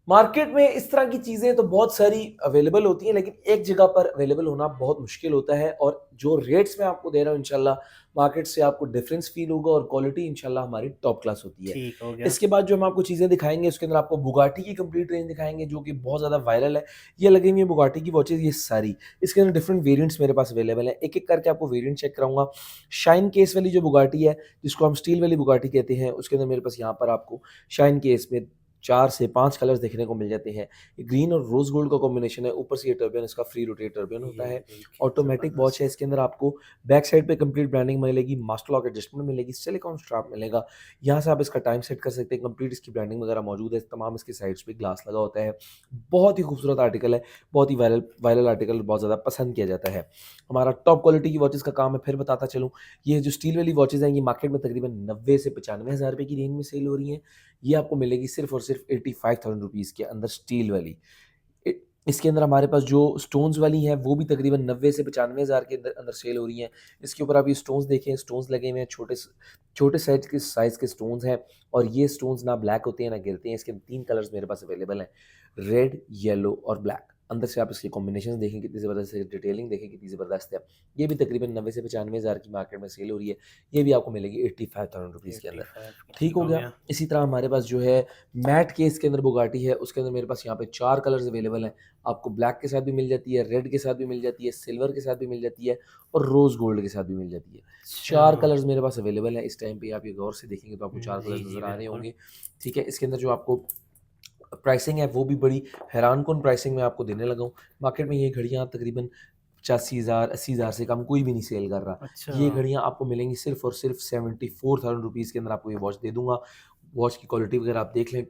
Market में इस तरह की चीज़ें तो बहुत सारी अवेलेबल होती हैं, लेकिन एक जगह पर अवेलेबल होना बहुत मुश्किल होता है और जो रेट्स मैं आपको दे रहा हूँ इंशाल्लाह मार्केट से आपको डिफरेंस फ़ील होगा और क्वालिटी इंशाल्लाह हमारी टॉप क्लास होती है। ठीक हो गया। इसके बाद जो हम आपको चीज़ें दिखाएँगे उसके अंदर आपको बुगाटी की कंप्लीट रेंज दिखाएँगे जो कि बहुत ज़्यादा वायरल है। ये लगी हुई है बुगाटी की वॉचेज़ ये सारी। इसके अंदर डिफरेंट वेरिएंट्स मेरे पास अवेलेबल हैं। एक-एक करके आपको वेरिएंट चेक कराऊँगा। शाइन केस वाली जो बुगाटी है, जिसको हम स्टील वाली बुगाटी कहते हैं, उसके अंदर मेरे पास यहाँ पर आपको शाइन केस में 4 से 5 कलर्स देखने को मिल जाते हैं। ग्रीन और रोज़ गोल्ड का कॉम्बिनेशन है, ऊपर से ये टर्बियन इसका फ्री रोटेट टर्बियन होता ये है। देखिए ऑटोमैटिक वॉच है, ज़बरदस्त। इसके अंदर आपको बैक साइड पे कंप्लीट ब्रांडिंग मिलेगी, मास्टर लॉक एडजस्टमेंट मिलेगी, सिलिकॉन स्ट्रैप मिलेगा। यहाँ से आप इसका टाइम सेट कर सकते हैं, कंप्लीट इसकी ब्रांडिंग वगैरह मौजूद है, तमाम इसकी साइड्स पे ग्लास लगा होता है। बहुत ही खूबसूरत आर्टिकल है, बहुत ही वायरल वायरल आर्टिकल बहुत ज़्यादा पसंद किया जाता है। हमारा टॉप क्वालिटी की वॉचेज़ का काम है, फिर बताता चलूँ, ये जो स्टील वाली वॉचेज़ हैं, ये मार्केट में तकरीबन 90 से 95 हज़ार रुपए की रेंज में सेल हो रही हैं। ये आपको मिलेगी सिर्फ़ और सिर्फ़ 85,000 रुपीज़ के अंदर स्टील वाली। इ इसके अंदर हमारे पास जो स्टोन्स वाली हैं, वो भी तकरीबन 90 से 95 हज़ार के अंदर अंदर सेल हो रही हैं। इसके ऊपर आप ये स्टोन्स देखें, स्टोन्स लगे हुए हैं, छोटे साइज़ के स्टोन्स हैं और ये स्टोन्स ना ब्लैक होते हैं, ना गिरते हैं। इसके 3 कलर्स मेरे पास अवेलेबल हैं, रेड, येलो और ब्लैक। अंदर से आप इसके कॉम्बिनेशंस देखें कितनी ज़बरदस्त है, डिटेलिंग देखें कितनी ज़बरदस्त है। ये भी तकरीबन 90 से 95 हज़ार की मार्केट में सेल हो रही है। ये भी आपको मिलेगी 85,000 रुपीज़ के अंदर। 85 की ठीक ठीक हो हो गया। गया। इसी तरह हमारे पास जो है मैट केस के अंदर बुगाटी है, उसके अंदर मेरे पास यहाँ पे 4 कलर्स अवेलेबल हैं। आपको ब्लैक के साथ भी मिल जाती है, रेड के साथ भी मिल जाती है, सिल्वर के साथ भी मिल जाती है और रोज़ गोल्ड के साथ भी मिल जाती है। अच्छा। 4 कलर्स मेरे पास अवेलेबल हैं इस टाइम पे आप ये गौर से देखेंगे तो आपको 4 जी, कलर्स जी, नज़र आ रहे बिल्कुल। होंगे। ठीक है, इसके अंदर जो आपको प्राइसिंग है वो भी बड़ी हैरानकुन प्राइसिंग मैं आपको देने लगा हूँ। मार्केट में ये घड़ियाँ तकरीबन 85,000 80,000 से कम कोई भी नहीं सेल कर रहा। अच्छा। ये घड़ियाँ आपको मिलेंगी सिर्फ़ और सिर्फ़ 74,000 रुपीज़ के अंदर आपको ये वॉच दे दूँगा। वॉच की क्वालिटी वगैरह आप देख लें,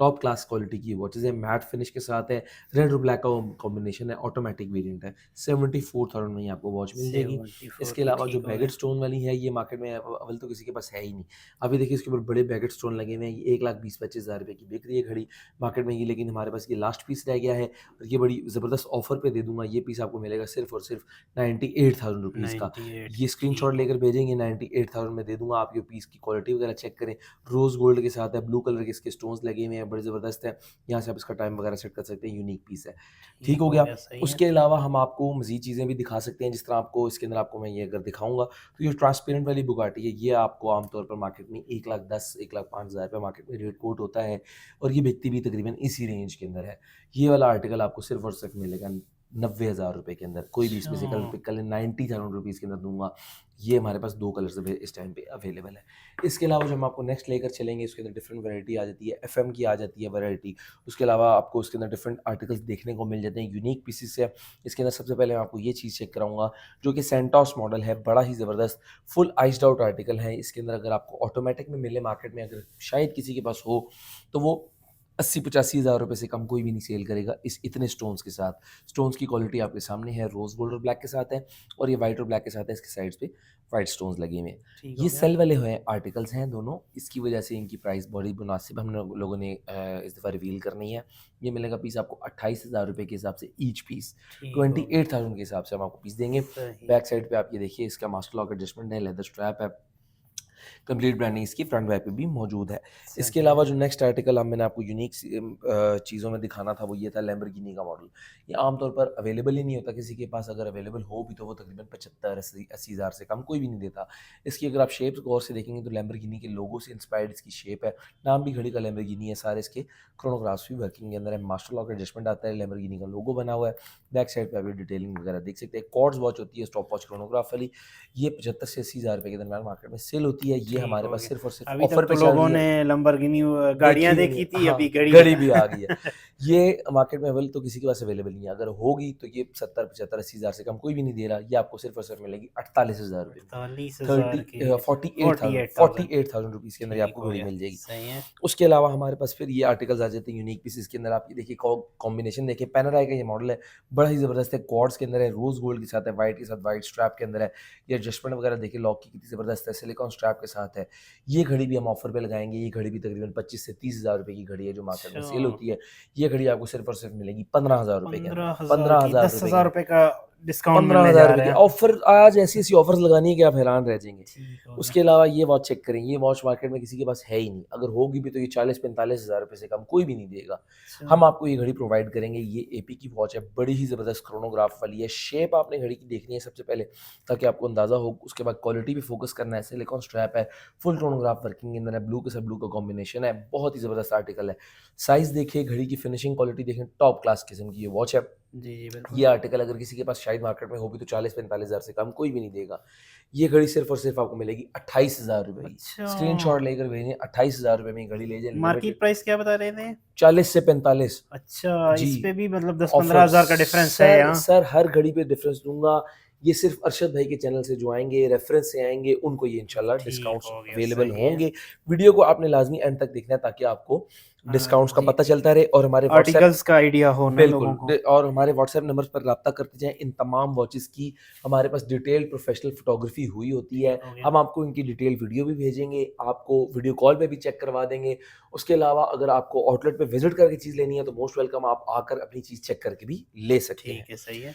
टॉप क्लास क्वालिटी की वॉचेज़ हैं, मैट फिनिश के साथ है, रेड और ब्लैक का कॉम्बिनेशन है, ऑटोमैटिक वेरिएंट है। 74,000 में ही आपको वॉच मिल जाएगी। 74 इसके की अलावा जो ठीक हो बैगेट गया। स्टोन वाली है, ये मार्केट में अव्वल तो किसी के पास है ही नहीं। अभी देखिए इसके ऊपर बड़े बैगेट स्टोन लगे हुए हैं, ये 1,20,25 हज़ार रुपए की बिक रही है घड़ी मार्केट में, ये लेकिन हमारे पास ये लास्ट पीस रह गया है और ये बड़ी ज़बरदस्त ऑफ़र पे दे दूँगा। ये पीस आपको मिलेगा सिर्फ़ और सिर्फ़ 98,000 रुपीज़ का। 98 ये की ठीक स्क्रीनशॉट हो लेकर गया। भेजेंगे, 98,000 में दे दूँगा। आप ये पीस की क्वालिटी वगैरह चेक करें। रोज़ गोल्ड के साथ है, ब्लू कलर के इसके स्टोन्स लगे हुए हैं, बड़े ज़बरदस्त हैं। यहाँ से आप इसका टाइम वगैरह सेट कर सकते हैं, यूनीक पीस है। ठीक ठीक हो हो गया। गया, सही है। उसके अलावा हम आपको मज़ीद चीज़ें भी दिखा सकते हैं, जिस तरह आपको इसके अंदर आपको मैं ये अगर दिखाऊँगा, तो ये ट्रांसपेरेंट वाली बुगाटी है, ये आपको आमतौर पर मार्केट में 1,10,000 1,05,000 रुपए मार्केट में रेट कोट होता है और ये बिकती भी तकरीबन इसी रेंज के अंदर है। ये वाला आर्टिकल आपको सिर्फ़ और सिर्फ़ मिलेगा 90,000 रुपए के अंदर। कोई भी अच्छा। इसमें से कलर पिक कर लें, 90,000 रुपीज़ के अंदर दूँगा। ये हमारे पास 2 कलर्स इस टाइम पे अवेलेबल है। इसके अलावा जो हम आपको नेक्स्ट लेकर चलेंगे, उसके अंदर डिफरेंट वैरायटी आ जाती है, एफएम की आ जाती है वैरायटी। उसके अलावा आपको उसके अंदर डिफरेंट आर्टिकल्स देखने को मिल जाते हैं, यूनिक पीसेस है। इसके अंदर सबसे पहले मैं आपको ये चीज़ चेक कराऊँगा, जो कि सेंटॉस मॉडल है, बड़ा ही ज़बरदस्त फुल आइस्ड आउट आर्टिकल है। इसके अंदर अगर आपको ऑटोमैटिक में मिले मार्केट में, अगर शायद किसी के पास हो, तो वो 80-85 हज़ार रुपए से कम कोई भी नहीं सेल करेगा इस इतने स्टोन्स के साथ। स्टोन्स की क्वालिटी आपके सामने है, रोज़ गोल्ड और ब्लैक के साथ है और ये व्हाइट और ब्लैक के साथ है, इसकी साइड्स पे व्हाइट स्टोन्स लगे हुए हैं। ठीक ये हो गया। सेल वाले हैं आर्टिकल्स हैं दोनों, इसकी वजह से इनकी प्राइस बड़ी मुनासिब हम लोगों ने इस दफ़ा रिवील करनी है। ये मिलेगा पीस आपको 28,000 रुपए के हिसाब से ईच पीस, ठीक हो गया। 28,000 के हिसाब से हम आपको पीस देंगे। सही। बैक साइड पे आप ये देखिए, इसका मास्टर लॉक एडजस्टमेंट है, लेदर स्ट्रैप है। कंप्लीट ब्रांडिंग इसकी फ्रंट बैक पे भी मौजूद है। इसके सही अलावा है। जो नेक्स्ट आर्टिकल अब मैंने आपको यूनिक चीज़ों में दिखाना था वो ये था लैम्बोर्गिनी का मॉडल। ये आमतौर पर अवेलेबल ही नहीं होता किसी के पास, अगर अवेलेबल हो भी तो वो तकरीबन 75-80 हज़ार से कम कोई भी नहीं देता। इसकी अगर आप शेप्स गौर से देखेंगे तो लैम्बोर्गिनी के लोगो से इंस्पायर्ड इसकी शेप है। नाम भी घड़ी का लैम्बोर्गिनी है, सारे इसके क्रोनोग्राफ्स भी वर्किंग के अंदर है। मास्टर लॉक एडजस्टमेंट आता है, लैम्बोर्गिनी का लोगो बना हुआ है। बैक साइड पे आप ये डिटेलिंग वगैरह देख सकते हैं। क्वार्ट्ज वॉच होती है, स्टॉप वॉच क्रोनोग्राफ वाली। ये 75 से 80 हज़ार रुपए के दरमियान मार्केट में सेल होती है। ये ठीक हमारे हो पास गया। सिर्फ़ और सिर्फ़ अभी तक ऑफ़र तो पे चल लोगों रही है। ने लैम्बोर्गिनी गाड़ियाँ देखी नहीं है, देखी थी, अभी हाँ, घड़ी घड़ी भी आ गई है। ये मार्केट में अवेलेबल तो किसी के पास अवेलेबल नहीं है, अगर होगी तो ये 70, 75, 80 हज़ार से कम कोई भी नहीं दे रहा। ये आपको सिर्फ़ और सिर्फ़ मिलेगी 48,000 रुपए में। 48,000 की। 48,000 48,000। 48,000 रुपीज़ के अंदर ये ठीक आपको हो घड़ी गया, मिल जाएगी। सही है। उसके अलावा हमारे पास फिर ये आर्टिकल्स आ जाते हैं यूनिक पीसेस के अंदर। आप ये देखिए कॉम्बिनेशन देखिए, पैनेराई का ये मॉडल है, बड़ा ही ज़बरदस्त है। क्वार्ट्ज के अंदर है, रोज़ गोल्ड के साथ है, व्हाइट के साथ व्हाइट स्ट्रैप के अंदर है। ये एडजस्टमेंट वगैरह देखिए लॉक की कितनी ज़बरदस्त है, सिलिकॉन स्ट्रैप के साथ है। ये घड़ी भी हम ऑफर पे लगाएँगे। ये घड़ी भी तकरीबन 25 से 30 हज़ार रुपए की घड़ी है जो मार्केट में अच्छा। सेल होती है। ये घड़ी आपको सिर्फ़ और सिर्फ़ मिलेगी 15,000 रुपए के अंदर। 15,000 की, 15,000 रुपए के 10,000 अंदर। रुपए का डिस्काउंट मिलने 15,000 जा रुपए रहा की है। ऑफर, आज ऐसी ऐसी ऑफर्स लगानी है कि आप हैरान रह जाएंगे। ठीक हो गया। उसके अलावा ये वॉच चेक करें, ये वॉच मार्केट में किसी के पास है ही नहीं, अगर होगी भी तो ये 40-45 हज़ार रुपये से कम कोई भी नहीं देगा। अच्छा। हम आपको ये घड़ी प्रोवाइड करेंगे। ये एपी की वॉच है, बड़ी ही ज़बरदस्त क्रोनोग्राफ वाली है। शेप आपने घड़ी की देखनी है सबसे पहले, ताकि आपको अंदाज़ा हो। उसके बाद क्वालिटी भी फोकस करना है। सिलिकॉन स्ट्रैप है, फुल क्रोनोग्राफ वर्किंग के अंदर है, ब्लू के साथ ब्लू का कॉम्बिनेशन है, बहुत ही ज़बरदस्त आर्टिकल है। साइज़ देखिए, घड़ी की फिनिशिंग क्वालिटी देखें, टॉप क्लास किस्म की ये वॉच है। जी, जी, ये बिल्कुल। आर्टिकल अगर किसी के पास शायद मार्केट में हो भी तो 40-45 हज़ार से कम कोई भी नहीं देगा। ये घड़ी सिर्फ़ और सिर्फ़ आपको मिलेगी 28,000 रुपए की। अच्छा, स्क्रीनशॉट लेकर भेजें, 28,000 रुपए में ये घड़ी ले जाएँ, लिमिटेड मार्केट प्राइस क्या बता रहे थे? 40 से 45। अच्छा, जी, इस पे भी मतलब ऑफ़र 10-15 हज़ार का डिफरेंस है सर यहाँ? सर हर घड़ी पे डिफ़रेंस दूँगा। ये सिर्फ़ अरशद भाई के चैनल से जो आएँगे, रेफ़रेंस से आएँगे, उनको ये इंशाल्लाह ठीक डिस्काउंट्स हो गया, अवेलेबल सही है। होंगे। वीडियो को आपने लाज़मी एंड तक देखना है, ताकि आपको डिस्काउंट्स का जी, पता चलता रहे, और हमारे व्हाट्सएप आर्टिकल्स का आइडिया हो ना बिल्कुल लोगों को। और हमारे व्हाट्सएप नंबर पर रब्ता करते जाएँ। इन तमाम वॉचेस की हमारे पास डिटेल्ड प्रोफेशनल फोटोग्राफी हुई होती है। ठीक हो गया। हम आपको इनकी डिटेल वीडियो भी भेजेंगे, आपको वीडियो कॉल पे भी चेक करवा देंगे। उसके अलावा अगर आपको आउटलेट पे विजिट करके चीज़ लेनी है तो मोस्ट वेलकम, आप आकर अपनी चीज़ चेक करके भी ले सकते हैं। ठीक है, सही है।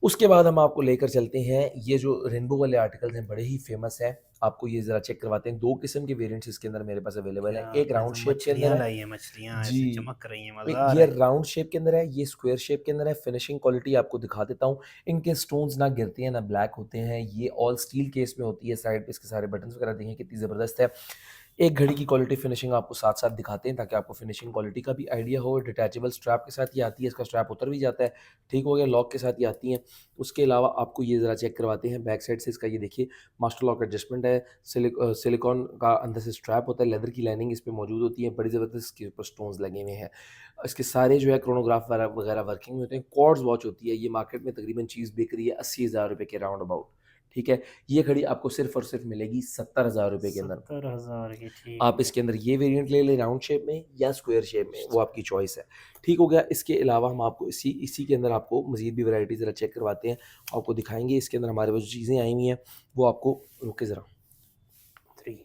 उसके बाद हम आपको लेकर चलते हैं, ये जो रेनबो वाले आर्टिकल्स हैं बड़े ही फेमस हैं। आपको ये ज़रा चेक करवाते हैं। 2 किस्म के वेरिएंट्स इसके अंदर मेरे पास अवेलेबल हैं। क्या एक राउंड गज़ब शेप के अंदर मछलियाँ है। लाई हैं, मछलियाँ ऐसे जी, चमक रही हैं, एक मज़ा आ रहा ये है। राउंड शेप के अंदर है, ये स्क्वायर शेप के अंदर है। फिनिशिंग क्वालिटी आपको दिखा देता हूँ। इनके स्टोन्स ना गिरते हैं, ना ब्लैक होते हैं। ये ऑल स्टील केस में होती है। साइड पे इसके सारे बटन्स वगैरह देखें कितनी ज़बरदस्त है। एक घड़ी की क्वालिटी फिनिशिंग आपको साथ-साथ दिखाते हैं, ताकि आपको फिनिशिंग क्वालिटी का भी आइडिया हो। डिटैचेबल स्ट्रैप के साथ ये आती है, इसका स्ट्रैप उतर भी जाता है। ठीक हो गया, लॉक के साथ ये आती हैं। उसके अलावा आपको ये ज़रा चेक करवाते हैं बैक साइड से। इसका ये देखिए मास्टर लॉक एडजस्टमेंट है। सिलिकॉन का अंदर से स्ट्रैप होता है, लेदर की लाइनिंग इस पे मौजूद होती है, बड़ी ज़बरदस्त इसके ऊपर स्टोन्स लगे हुए हैं। इसके सारे जो है क्रोनोग्राफ वगैरह वर्किंग में होते हैं। क्वार्ट्ज वॉच होती है, ये मार्केट में तकरीबन चीज़ बिक रही है 80,000 रुपए के राउंड अबाउट। ठीक है, ये घड़ी आपको सिर्फ़ और सिर्फ़ मिलेगी 70,000 रुपए के अंदर। 70,000 की, ठीक आप हो इसके गया। अंदर ये वेरिएंट ले लें राउंड शेप में या स्क्वायर शेप में, वो आपकी चॉइस है। ठीक हो गया, इसके अलावा हम आपको इसी इसी के अंदर आपको मज़ीद भी वैराइटी ज़रा चेक करवाते हैं, आपको दिखाएँगे। इसके अंदर हमारे पास जो चीज़ें आई हुई हैं, वो आपको रुकिए ज़रा। 3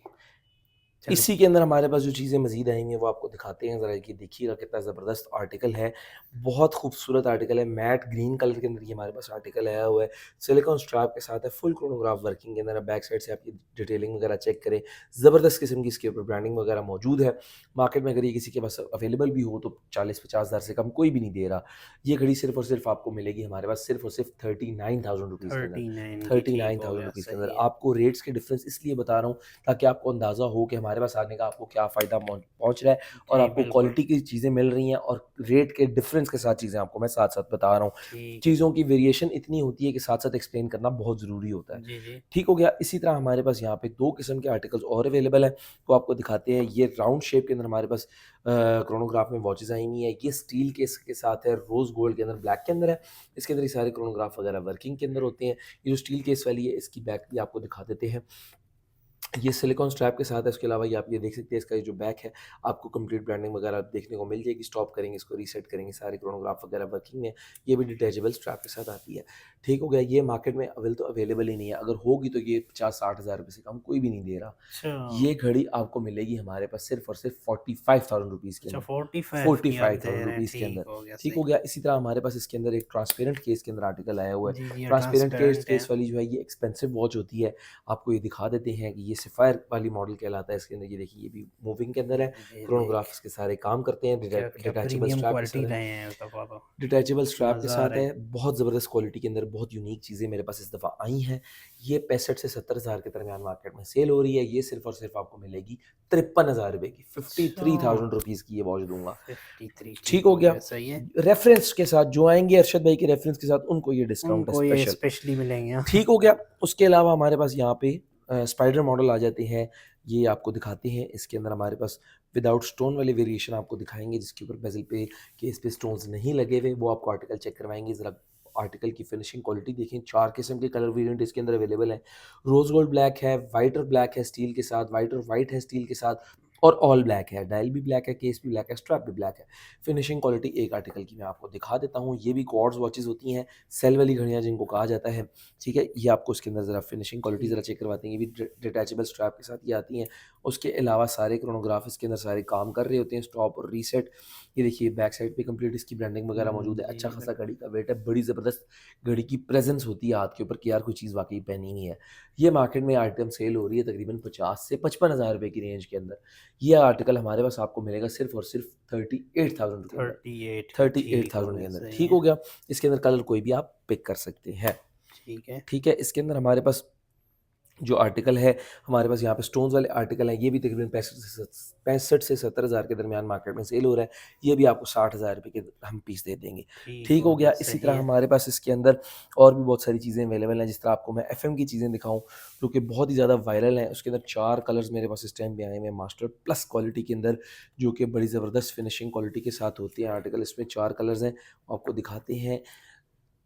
चलो। इसी के अंदर हमारे पास जो चीज़ें मज़ीद आई हुई हैं वो आपको दिखाते हैं ज़रा, कि देखिएगा कितना ज़बरदस्त आर्टिकल है। बहुत खूबसूरत आर्टिकल है, मैट ग्रीन कलर के अंदर ये हमारे पास आर्टिकल आया हुआ है। सिलिकॉन स्ट्रैप के साथ है, फुल क्रोनोग्राफ वर्किंग के अंदर है। बैक साइड से आप ये डिटेलिंग वगैरह चेक करें, ज़बरदस्त किस्म की इसके ऊपर ब्रांडिंग वगैरह मौजूद है। मार्केट में अगर ये किसी के पास अवेलेबल भी हो तो 40-50 हज़ार से कम कोई भी नहीं दे रहा। ये घड़ी सिर्फ़ और सिर्फ़ आपको मिलेगी हमारे पास सिर्फ़ और सिर्फ़ 39,000 रुपीज़ के अंदर। 39 की, ठीक हो 39,000 गया, रुपीज़ के अंदर। सही है। आपको रेट्स के डिफ़रेंस इसलिए बता रहा हूँ, ताकि आपको अंदाज़ा हो कि हमारे पास आने का आपको क्या फ़ायदा पहुँच रहा है, और जी, आपको बिल्कुल। क्वालिटी की चीज़ें मिल रही हैं, और रेट के डिफरेंस के साथ चीज़ें आपको मैं साथ-साथ बता रहा हूँ। ठीक है। चीज़ों की वेरिएशन इतनी होती है कि साथ-साथ एक्सप्लेन करना बहुत ज़रूरी होता है। जी, जी। ठीक हो गया, इसी तरह हमारे पास यहाँ पे 2 किस्म के आर्टिकल्स और अवेलेबल हैं, तो आपको दिखाते हैं। ये राउंड शेप के अंदर हमारे पास क्रोनोग्राफ में वॉचेज़ आई हुई हैं। ये स्टील के इसके साथ है, रोज़ गोल्ड के अंदर, ब्लैक के अंदर है। इसके अंदर ये सारे क्रोनोग्राफ वगैरह वर्किंग के अंदर होते हैं। ये जो स्टील केस वाली है, इसकी बैक भी आपको दिखा देते हैं। ये सिलिकॉन स्ट्रैप के साथ है। उसके अलावा ये आप ये देख सकते हैं, इसका ये जो बैक है, आपको कंप्लीट ब्रांडिंग वगैरह देखने को मिल जाएगी। स्टॉप करेंगे, इसको रीसेट करेंगे, सारे क्रोनोग्राफ वगैरह वर्किंग में है। ये भी डिटैचेबल स्ट्रैप के साथ आती है। ठीक हो गया, ये मार्केट में अवेलेबल ही नहीं है। अगर होगी तो ये 50-60 हज़ार रुपए से कम कोई भी नहीं दे रहा। अच्छा, ये घड़ी आपको मिलेगी हमारे पास सिर्फ़ और सिर्फ़ 45,000 रुपीज़ के अच्छा, अंदर। 45 की आप दे 45,000 रहे हैं, रुपीज़ के अंदर। ठीक हो गया, ठीक हो सही। गया, इसी तरह हमारे पास इसके अंदर एक ट्रांसपेरेंट केस के अंदर आर्टिकल आया हुआ है। जी, जी, ये ट्रांसपेरेंट केस ट्रांसपेरेंट है। केस वाली जो है ये एक्सपेंसिव वॉच होती है। आपको ये दिखा देते हैं कि ये सफ़ायर वाली मॉडल कहलाता है। इसके अंदर ये देखिए, ये भी मूविंग के अंदर है। ये क्रोनोग्राफ देख, इसके सारे काम करते हैं। क्या-क्या डिटैचेबल प्रीमियम स्ट्रैप के क्वालिटी साथ है। लाए हैं इस दफ़ा तो, डिटैचेबल स्ट्रैप के मज़ा आ साथ रहा है, है। बहुत ज़बरदस्त क्वालिटी के अंदर बहुत यूनिक चीज़ें मेरे पास इस दफ़ा आई हैं। ये 65 से 70 हज़ार के दरमियान मार्केट में सेल हो रही है। ये सिर्फ़ और सिर्फ़ आपको मिलेगी 53,000 रुपए की, अच्छा, 53,000 रुपीज़ की ये वॉच दूँगा। 53 ठीक ठीक हो हो गया। गया, सही है। रेफ़रेंस के साथ जो आएँगे अरशद भाई के रेफ़रेंस के साथ, उनको ये डिस्काउंट है उनको ये स्पेशल। स्पेशली मिलेंगे, हाँ। ठीक हो गया। उसके अलावा हमारे पास यहाँ पे स्पाइडर मॉडल आ जाते हैं। ये आपको दिखाते हैं। इसके अंदर हमारे पास विदाउट स्टोन वाले वेरिएशन आपको दिखाएँगे, जिसके ऊपर बेज़ल पे, केस पे स्टोन्स नहीं लगे हुए। वो आपको आर्टिकल चेक करवाएँगे। ज़रा आर्टिकल की फिनिशिंग क्वालिटी देखें। 4 किस्म के कलर वेरिएंट इसके अंदर अवेलेबल हैं। रोज़ गोल्ड ब्लैक है, व्हाइट और ब्लैक है स्टील के साथ, व्हाइट और व्हाइट है स्टील के साथ, और ऑल ब्लैक है। डायल भी ब्लैक है, केस भी ब्लैक है, स्ट्रैप भी ब्लैक है। फिनिशिंग क्वालिटी एक आर्टिकल की मैं आपको दिखा देता हूँ। ये भी क्वार्ट्ज़ वॉचेज़ होती हैं, सेल वाली घड़ियाँ जिनको कहा जाता है। ठीक है, ये आपको इसके अंदर ज़रा फिनिशिंग क्वालिटी ज़रा ठीक। चेक करवाते हैं। ये भी डिटैचेबल स्ट्रैप के साथ ये आती हैं। उसके अलावा सारे क्रोनोग्राफ इसके अंदर सारे काम कर रहे होते हैं, स्टॉप और रीसेट। ये देखिए बैक साइड पे कंप्लीट इसकी ब्रांडिंग वगैरह मौजूद है। जी अच्छा खासा बिल्कुल। घड़ी का वेट है, बड़ी ज़बरदस्त घड़ी की प्रेजेंस होती है हाथ के ऊपर कि यार कोई चीज़ वाकई पहनी हुई है। ये मार्केट में आइटम सेल हो रही है तकरीबन 50 से 55 हज़ार रुपये की रेंज के अंदर। ये आर्टिकल हमारे पास आपको मिलेगा सिर्फ और सिर्फ 38,000 के अंदर, 38 का, ठीक हो 38,000 के गया, अंदर। सही ठीक है। हो गया। इसके अंदर कलर कोई भी आप पिक कर सकते हैं। ठीक है। ठीक है, इसके अंदर हमारे पास जो आर्टिकल है, हमारे पास यहाँ पे स्टोन्स वाले आर्टिकल हैं, ये भी तकरीबन 65 से 70 हज़ार के दरमियान मार्केट में सेल हो रहा है। ये भी आपको 60 हज़ार रुपये के हम पीस दे देंगे। ठीक ठीक हो हो गया, गया। इसी सही तरह है। हमारे पास इसके अंदर और भी बहुत सारी चीज़ें अवेलेबल हैं, जिस तरह आपको मैं एफएम की चीज़ें दिखाऊं जो कि बहुत ही ज़्यादा वायरल हैं। उसके अंदर 4 कलर्स मेरे पास इस टाइम पे आए हुए हैं मास्टर प्लस क्वालिटी के अंदर, जो कि बड़ी ज़बरदस्त फिनिशिंग क्वालिटी के साथ होती है आर्टिकल। इसमें 4 कलर्स हैं, आपको दिखाते हैं।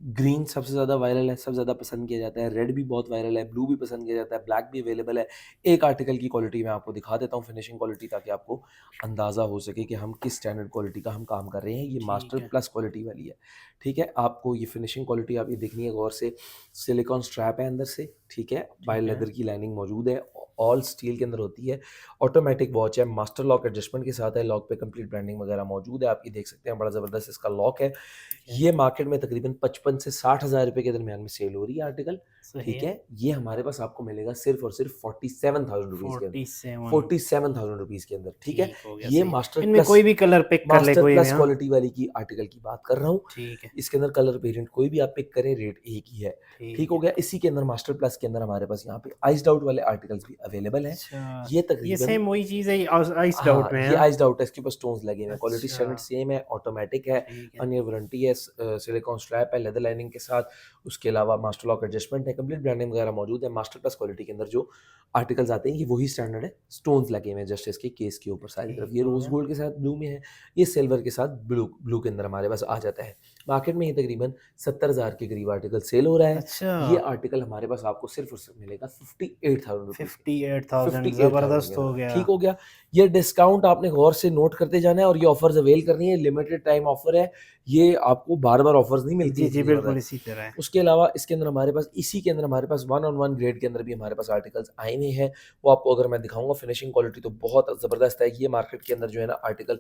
ग्रीन सबसे ज़्यादा वायरल है, सबसे ज़्यादा पसंद किया जाता है, रेड भी बहुत वायरल है, ब्लू भी पसंद किया जाता है, ब्लैक भी अवेलेबल है। एक आर्टिकल की क्वालिटी मैं आपको दिखा देता हूँ, फिनिशिंग क्वालिटी, ताकि आपको अंदाज़ा हो सके कि हम किस स्टैंडर्ड क्वालिटी का हम काम कर रहे हैं। ये मास्टर ठीक है। प्लस क्वालिटी वाली है। ठीक है, आपको ये फिनिशिंग क्वालिटी आप ये देखनी है गौर से। सिलिकॉन स्ट्रैप है अंदर से, ठीक है, बाय ठीक है। लेदर की लाइनिंग मौजूद है, ऑल स्टील के अंदर होती है। ऑटोमेटिक वॉच है, मास्टर लॉक एडजस्टमेंट के साथ है, लॉक पे कंप्लीट ब्रांडिंग वगैरह मौजूद है, आप ये देख सकते हैं, बड़ा ज़बरदस्त इसका लॉक है। ठीक है। ये मार्केट में तकरीबन 55 से 60 हज़ार रुपए के दरमियान में सेल हो रही है आर्टिकल। सही ठीक है। है, ये हमारे पास आपको मिलेगा सिर्फ और सिर्फ 47,000 रुपीज़ के अंदर, 47। 47,000 रुपीज़ के अंदर। ठीक है, ठीक हो गया, ये सही है। मास्टर इनमें प्लस कोई भी कलर पिक कर ले मास्टर कोई भी, प्लस हाँ? क्वालिटी वाली की आर्टिकल की बात कर रहा हूँ। ठीक है। इसके अंदर कलर वेरिएंट कोई भी आप पिक करें, रेट एक ही है। ठीक ठीक हो है। गया। इसी के अंदर मास्टर प्लस के अंदर हमारे पास यहाँ पे आइस्ड आउट वाले आर्टिकल्स भी अवेलेबल हैं। अच्छा, ये ये तकरीबन सेम वही चीज़ है, आइस्ड हाँ, आउट में, ये हाँ? आइस्ड आउट है, इसके ऊपर स्टोन्स लगे हुए हैं, क्वालिटी अच्छा, स्टैंडर्ड सेम है, ऑटोमेटिक है, ठीक है। 1 ईयर वारंटी है, सिलिकॉन स्ट्रैप है, लेदर लाइनिंग के साथ। उसके अलावा मास्टर लॉक एडजस्टमेंट है, कंप्लीट ब्रांडिंग वगैरह मौजूद है। मास्टर प्लस क्वालिटी के अंदर जो आर्टिकल्स आते हैं, ये वही स्टैंडर्ड है, स्टोन्स लगे हुए हैं जस्ट इसके केस के ऊपर सारी तरफ। ठीक ये हो रोज़ गया। गोल्ड के साथ ब्लू में है, ये सिल्वर के साथ ब्लू ब्लू के अंदर हमारे पास आ जाता है। मार्केट में ये तकरीबन 70,000 के करीब आर्टिकल सेल हो रहा है। अच्छा, ये आर्टिकल हमारे पास आपको सिर्फ और सिर्फ मिलेगा 58,000 रुपीज़ के, 58,000 58,000 के ज़बरदस्त अंदर। हो गया। ठीक हो गया। ये डिस्काउंट आपने गौर से नोट करते जाना है और ये ऑफर्स अवेल करनी है, लिमिटेड टाइम ऑफर है। ये आपको बार-बार ऑफर्स नहीं मिलती जी, है जी, इतनी बिल्कुल ज़बरदस्त। इसी तरह है। उसके अलावा इसके अंदर हमारे पास इसी के अंदर हमारे पास वन ऑन वन ग्रेड के अंदर भी हमारे पास आर्टिकल्स आए हुए हैं। वो आपको अगर मैं दिखाऊँगा, फिनिशिंग क्वालिटी तो बहुत ज़बरदस्त है। ये मार्केट के अंदर जो है ना आर्टिकल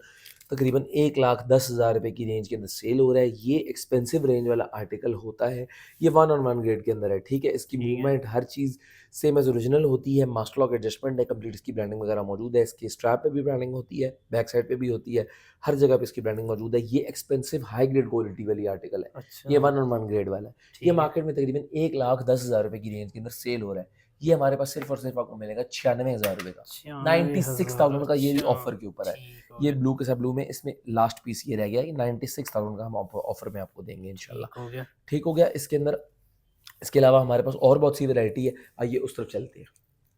तकरीबन 1,10,000 रुपए की रेंज के अंदर सेल हो रहा है। ये एक्सपेंसिव रेंज वाला आर्टिकल होता है। ये वन ऑन वन ग्रेड के अंदर है। ठीक है, इसकी ठीक है। मूवमेंट हर चीज़ सेम एज़ ओरिजिनल होती है। मास्टर लॉक एडजस्टमेंट है, कंप्लीट इसकी ब्रांडिंग वगैरह मौजूद है। इसकी स्ट्रैप पे भी ब्रांडिंग होती है, बैक साइड पे भी होती है, हर जगह पे इसकी ब्रांडिंग मौजूद है। ये एक्सपेंसिव हाई ग्रेड क्वालिटी वाली आर्टिकल है। ये अच्छा, वन ऑन वन ग्रेड वाला है। ये ठीक है। मार्केट में तकरीबन 1,10,000 रुपए की रेंज के अंदर सेल हो रहा है। ये हमारे पास सिर्फ और सिर्फ आपको मिलेगा 96,000 रुपए का। 96,000, 96,000 का ये भी अच्छा, ऑफर के ऊपर है। ठीक हो ये गया। ब्लू के साथ ब्लू में इसमें लास्ट पीस ये रह गया है कि 96,000 का हम ऑफर में आपको देंगे इंशाल्लाह। ठीक हो गया। ठीक हो गया। इसके अंदर इसके अलावा हमारे पास और बहुत सी वैरायटी है। आइए उस तरफ चलते हैं।